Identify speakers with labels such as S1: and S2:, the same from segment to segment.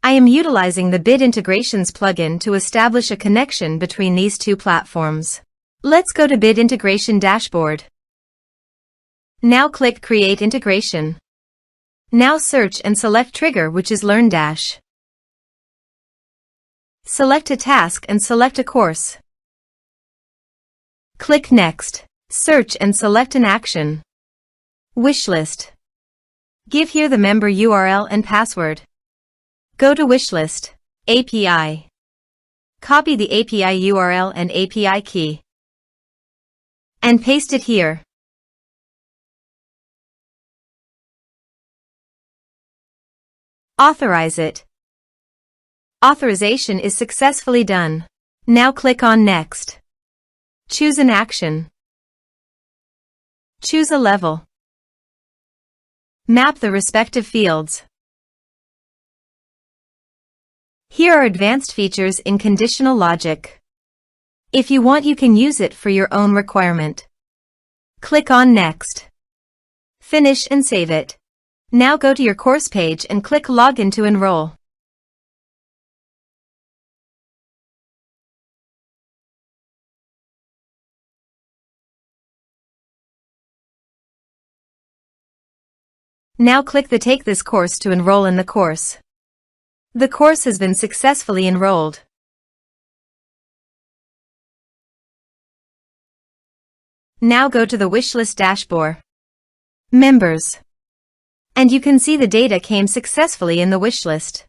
S1: I am utilizing the Bid Integrations plugin to establish a connection between these two platforms. Let's go to Bid Integration Dashboard. Now click Create Integration. Now search and select Trigger, which is LearnDash. Select a task and select a course. Click Next. Search and select an action. Wishlist. Give here the member URL and password. Go to Wishlist API. Copy the API URL and API key and paste it here. Authorize it. Authorization is successfully done. Now click on Next. Choose an action. Choose a level. Map the respective fields. Here are advanced features in conditional logic. If you want, you can use it for your own requirement. Click on Next. Finish and save it. Now go to your course page and click Login to enroll. Now click the Take this course to enroll in the course. The course has been successfully enrolled. Now go to the Wishlist dashboard. Members. And you can see the data came successfully in the wishlist.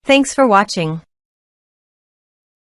S1: Thanks for watching.